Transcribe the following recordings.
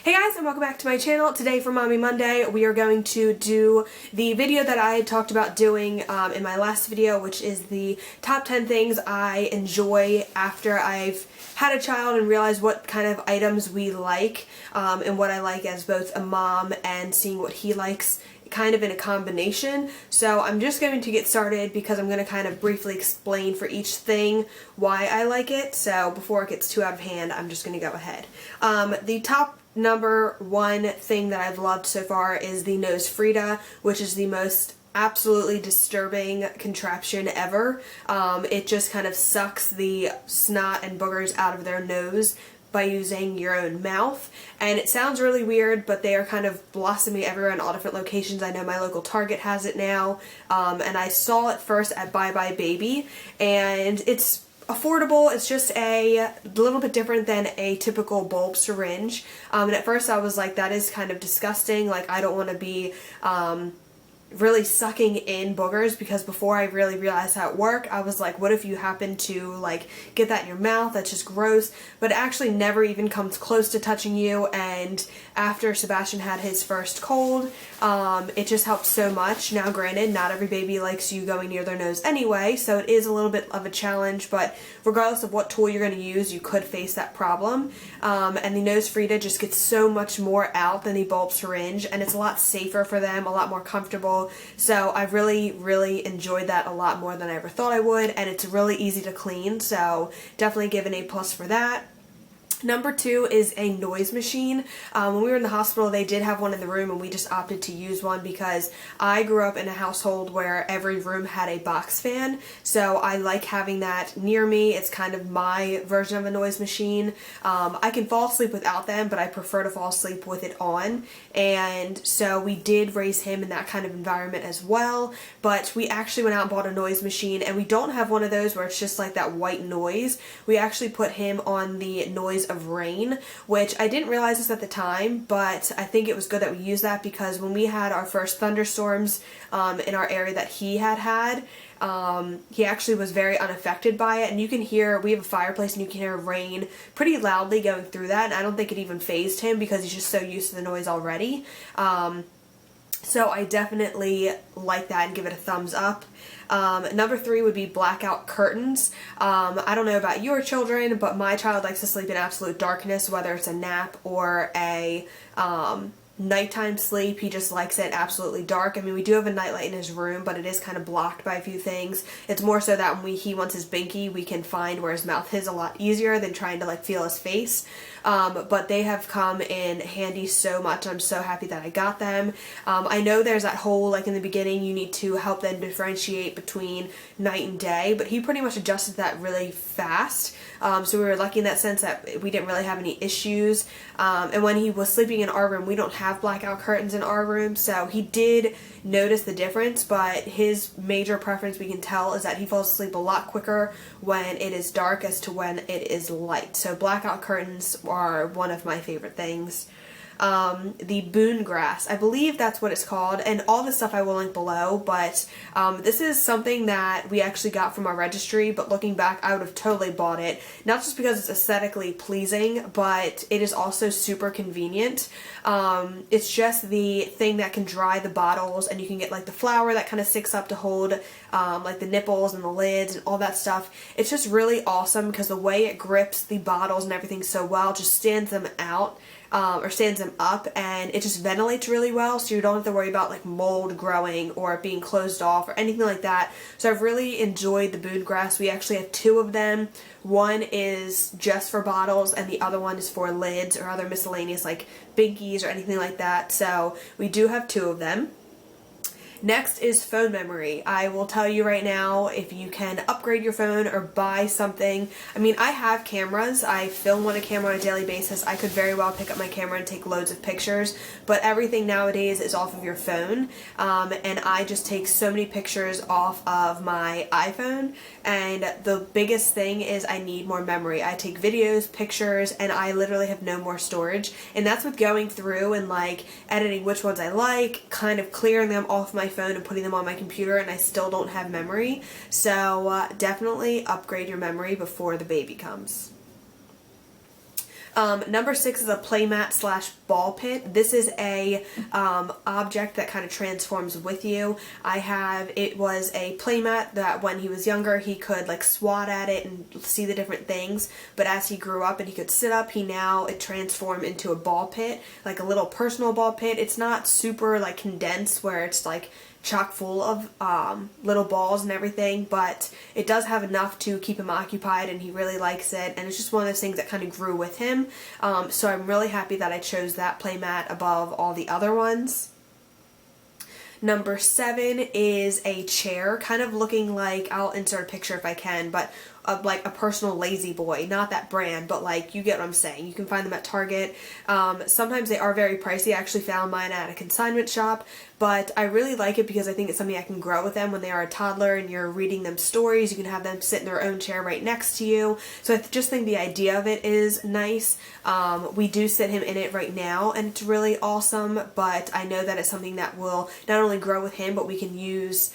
Hey guys, and welcome back to my channel. Today for Mommy Monday we are going to do the video that I talked about doing in my last video, which is the top 10 things I enjoy after I've had a child and realized what kind of items we like and what I like as both a mom and seeing what he likes kind of in a combination. So I'm just going to get started because I'm going to kind of briefly explain for each thing why I like it. So before it gets too out of hand, I'm just going to go ahead. The top number one thing that I've loved so far is the Nose Frida, which is the most absolutely disturbing contraption ever. It just kind of sucks the snot and boogers out of their nose by using your own mouth, and it sounds really weird, but they are kind of blossoming everywhere in all different locations. I know my local Target has it now, and I saw it first at Bye Bye Baby, and it's affordable. It's just a little bit different than a typical bulb syringe, and at first I was like, that is kind of disgusting, like I don't want to be really sucking in boogers, because before I really realized how it worked, I was like, what if you happen to like get that in your mouth? That's just gross. But it actually never even comes close to touching you, and after Sebastian had his first cold, it just helped so much. Now granted, not every baby likes you going near their nose anyway, so it is a little bit of a challenge, but regardless of what tool you're going to use, you could face that problem. And the Nose Frida just gets so much more out than the bulb syringe, and it's a lot safer for them, a lot more comfortable. So I really enjoyed that a lot more than I ever thought I would, and it's really easy to clean, so definitely give an A+ for that. Number two is a noise machine. When we were in the hospital, they did have one in the room, and we just opted to use one because I grew up in a household where every room had a box fan, so I like having that near me. It's kind of my version of a noise machine. I can fall asleep without them, but I prefer to fall asleep with it on, and so we did raise him in that kind of environment as well. But we actually went out and bought a noise machine, and we don't have one of those where it's just like that white noise. We actually put him on the noise of rain, which I didn't realize this at the time, but I think it was good that we used that, because when we had our first thunderstorms in our area that he had, he actually was very unaffected by it, and you can hear, we have a fireplace and you can hear rain pretty loudly going through that, and I don't think it even fazed him because he's just so used to the noise already. So I definitely like that and give it a thumbs up. Number three would be blackout curtains. I don't know about your children, but my child likes to sleep in absolute darkness, whether it's a nap or a nighttime sleep. He just likes it absolutely dark. I mean, we do have a nightlight in his room, but it is kind of blocked by a few things. It's more so that when he wants his binky, we can find where his mouth is a lot easier than trying to like feel his face. But they have come in handy so much. I'm so happy that I got them. I know there's that whole, like in the beginning, you need to help them differentiate between night and day, but he pretty much adjusted that really fast. So we were lucky in that sense that we didn't really have any issues. And when he was sleeping in our room, we don't have blackout curtains in our room, so he did notice the difference, but his major preference, we can tell, is that he falls asleep a lot quicker when it is dark as to when it is light. So blackout curtains are one of my favorite things. The boon grass, I believe that's what it's called, and all this stuff I will link below, but this is something that we actually got from our registry, but looking back, I would have totally bought it, not just because it's aesthetically pleasing, but it is also super convenient. It's just the thing that can dry the bottles, and you can get like the flour that kind of sticks up to hold like the nipples and the lids and all that stuff. It's just really awesome because the way it grips the bottles and everything so well just stands them out. Or stands them up, and it just ventilates really well, so you don't have to worry about like mold growing or it being closed off or anything like that. So I've really enjoyed the boon grass. We actually have two of them. One is just for bottles, and the other one is for lids or other miscellaneous like binkies or anything like that. So we do have two of them. Next is phone memory. I will tell you right now, if you can upgrade your phone or buy something. I mean, I have cameras. I film on a camera on a daily basis. I could very well pick up my camera and take loads of pictures, but everything nowadays is off of your phone, and I just take so many pictures off of my iPhone, and the biggest thing is I need more memory. I take videos, pictures, and I literally have no more storage, and that's with going through and like editing which ones I like, kind of clearing them off my phone and putting them on my computer, and I still don't have memory. So definitely upgrade your memory before the baby comes. Number 6 is a playmat slash ball pit. This is a object that kind of transforms with you. It was a playmat that when he was younger he could like swat at it and see the different things, but as he grew up and he could sit up, it transformed into a ball pit, like a little personal ball pit. It's not super like condensed where it's like chock full of little balls and everything, but it does have enough to keep him occupied, and he really likes it, and it's just one of those things that kind of grew with him. So I'm really happy that I chose that playmat above all the other ones. Number 7 is a chair, kind of looking like, I'll insert a picture if I can, but like a personal lazy boy. Not that brand, but like, you get what I'm saying. You can find them at Target. Sometimes they are very pricey. I actually found mine at a consignment shop, but I really like it because I think it's something I can grow with them when they are a toddler and you're reading them stories. You can have them sit in their own chair right next to you. So I just think the idea of it is nice. We do sit him in it right now and it's really awesome, but I know that it's something that will not only grow with him, but we can use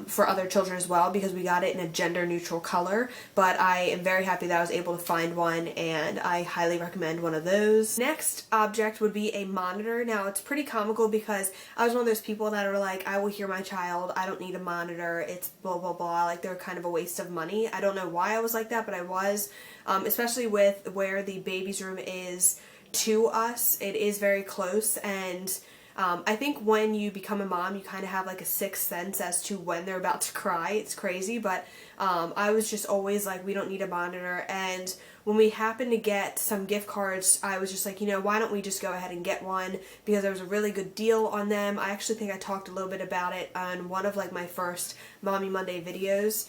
for other children as well, because we got it in a gender neutral color. But I am very happy that I was able to find one, and I highly recommend one of those. Next object would be a monitor. Now it's pretty comical because I was one of those people that are like, I will hear my child, I don't need a monitor, it's blah blah blah, like they're kind of a waste of money. I don't know why I was like that, but I was, especially with where the baby's room is to us. It is very close, and I think when you become a mom, you kind of have like a sixth sense as to when they're about to cry. It's crazy, but I was just always like, we don't need a monitor. And when we happened to get some gift cards, I was just like, why don't we just go ahead and get one, because there was a really good deal on them. I actually think I talked a little bit about it on one of like my first Mommy Monday videos.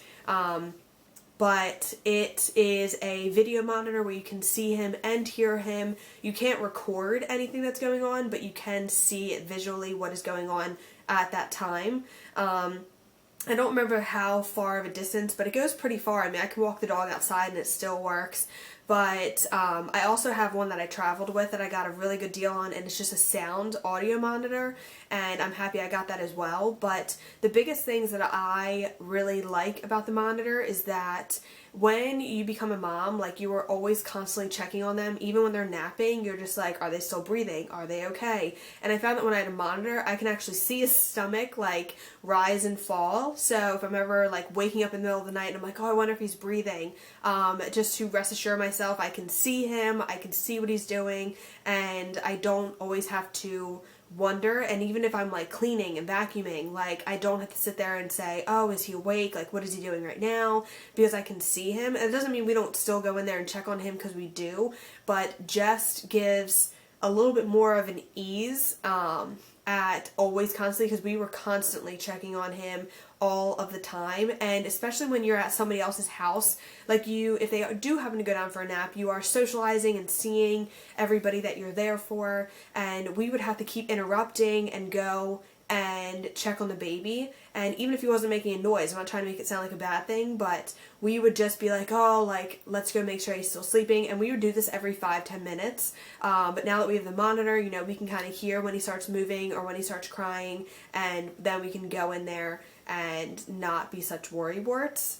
But it is a video monitor where you can see him and hear him. You can't record anything that's going on, but you can see visually what is going on at that time. I don't remember how far of a distance, but it goes pretty far. I mean, I can walk the dog outside and it still works. But I also have one that I traveled with that I got a really good deal on, and it's just a sound audio monitor, and I'm happy I got that as well. But the biggest things that I really like about the monitor is that when you become a mom, like, you are always constantly checking on them. Even when they're napping, you're just like, are they still breathing? Are they okay? And I found that when I had a monitor, I can actually see his stomach like rise and fall. So if I'm ever like waking up in the middle of the night and I'm like, oh, I wonder if he's breathing, just to rest assure myself, I can see him, I can see what he's doing, and I don't always have to wonder. And even if I'm like cleaning and vacuuming, like, I don't have to sit there and say, oh, is he awake? Like, what is he doing right now? Because I can see him. And it doesn't mean we don't still go in there and check on him, because we do, but just gives a little bit more of an ease at always constantly, because we were constantly checking on him all of the time. And especially when you're at somebody else's house, like, if they do happen to go down for a nap, you are socializing and seeing everybody that you're there for, and we would have to keep interrupting and go and check on the baby. And even if he wasn't making a noise, I'm not trying to make it sound like a bad thing, but we would just be like, oh, like, let's go make sure he's still sleeping. And we would do this every 5-10 minutes. But now that we have the monitor, we can kind of hear when he starts moving or when he starts crying, and then we can go in there and not be such worrywarts.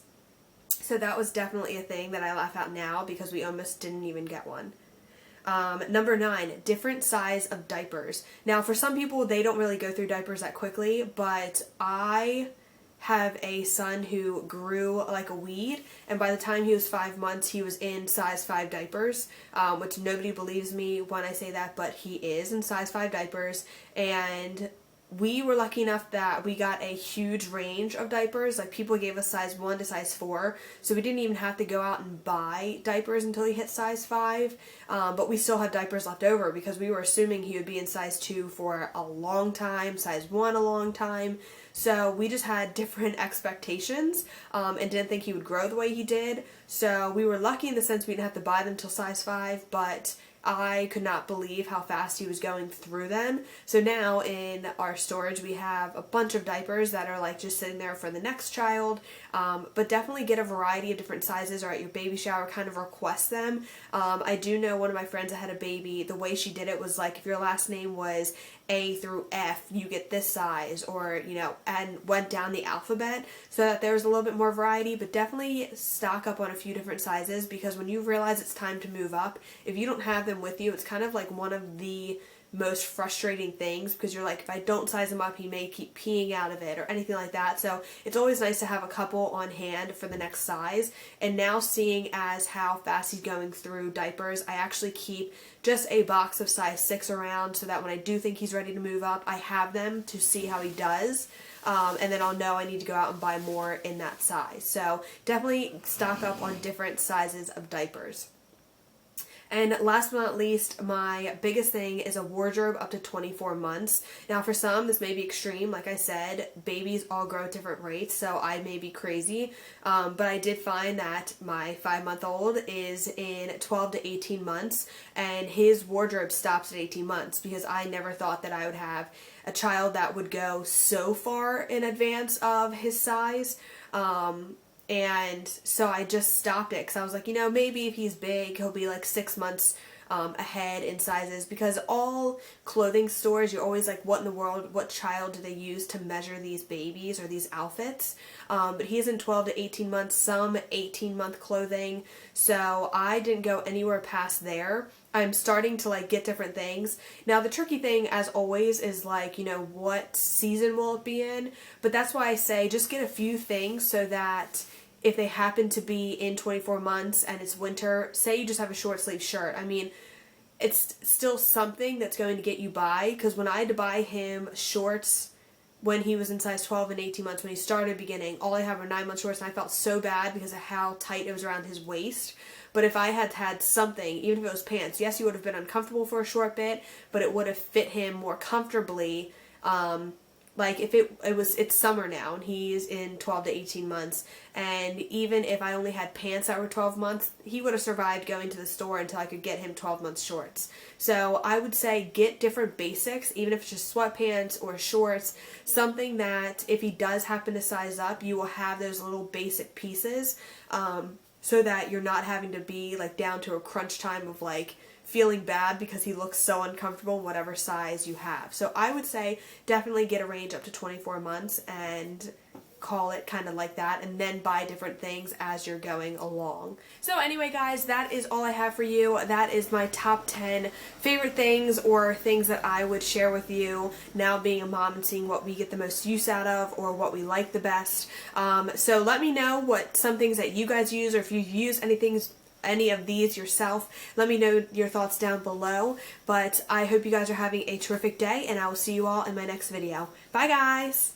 So that was definitely a thing that I laugh at now, because we almost didn't even get one. Number 9, different size of diapers. Now, for some people, they don't really go through diapers that quickly, but I have a son who grew like a weed, and by the time he was 5 months, he was in size 5 diapers, which nobody believes me when I say that, but he is in size 5 diapers. And we were lucky enough that we got a huge range of diapers. Like, people gave us size 1 to size 4, so we didn't even have to go out and buy diapers until he hit size 5, but we still had diapers left over, because we were assuming he would be in size 2 for a long time, size 1 a long time. So we just had different expectations, and didn't think he would grow the way he did. So we were lucky in the sense we didn't have to buy them till size 5, but I could not believe how fast he was going through them. So now in our storage we have a bunch of diapers that are like just sitting there for the next child, but definitely get a variety of different sizes, or at your baby shower kind of request them. I do know one of my friends that had a baby, the way she did it was like if your last name was A through F, you get this size, or you know, and went down the alphabet so that there's a little bit more variety. But definitely stock up on a few different sizes, because when you realize it's time to move up, if you don't have them with you, it's kind of like one of the most frustrating things, because you're like, if I don't size him up, he may keep peeing out of it or anything like that. So it's always nice to have a couple on hand for the next size. And now seeing as how fast he's going through diapers, I actually keep just a box of size 6 around, so that when I do think he's ready to move up, I have them to see how he does. And then I'll know I need to go out and buy more in that size. So definitely stock up on different sizes of diapers. And last but not least, my biggest thing is a wardrobe up to 24 months. Now for some, this may be extreme. Like I said, babies all grow at different rates, so I may be crazy. But I did find that my 5-month-old is in 12 to 18 months, and his wardrobe stops at 18 months, because I never thought that I would have a child that would go so far in advance of his size. And so I just stopped it, because I was like, you know, maybe if he's big, he'll be like 6 months ahead in sizes, because all clothing stores, you're always like, what in the world, what child do they use to measure these babies or these outfits? But he's in 12 to 18 months, some 18-month clothing, so I didn't go anywhere past there. I'm starting to like get different things. Now the tricky thing, as always, is like, you know, what season will it be in? But that's why I say just get a few things, so that if they happen to be in 24 months and it's winter, say you just have a short sleeve shirt, I mean, it's still something that's going to get you by. Because when I had to buy him shorts when he was in size 12 and 18 months, when he started beginning, all I had were 9-month shorts, and I felt so bad because of how tight it was around his waist. But if I had had something, even if it was pants, yes, he would have been uncomfortable for a short bit, but it would have fit him more comfortably. Like if it's summer now and he's in 12 to 18 months, and even if I only had pants that were 12 months, he would have survived going to the store until I could get him 12 month shorts. So I would say get different basics, even if it's just sweatpants or shorts, something that if he does happen to size up, you will have those little basic pieces, so that you're not having to be like down to a crunch time of like feeling bad because he looks so uncomfortable whatever size you have. So I would say definitely get a range up to 24 months and call it kind of like that, and then buy different things as you're going along. So anyway guys, that is all I have for you. That is my top 10 favorite things, or things that I would share with you now being a mom and seeing what we get the most use out of, or what we like the best. So let me know what some things that you guys use, or if you use any of these yourself. Let me know your thoughts down below. But I hope you guys are having a terrific day, and I will see you all in my next video. Bye guys!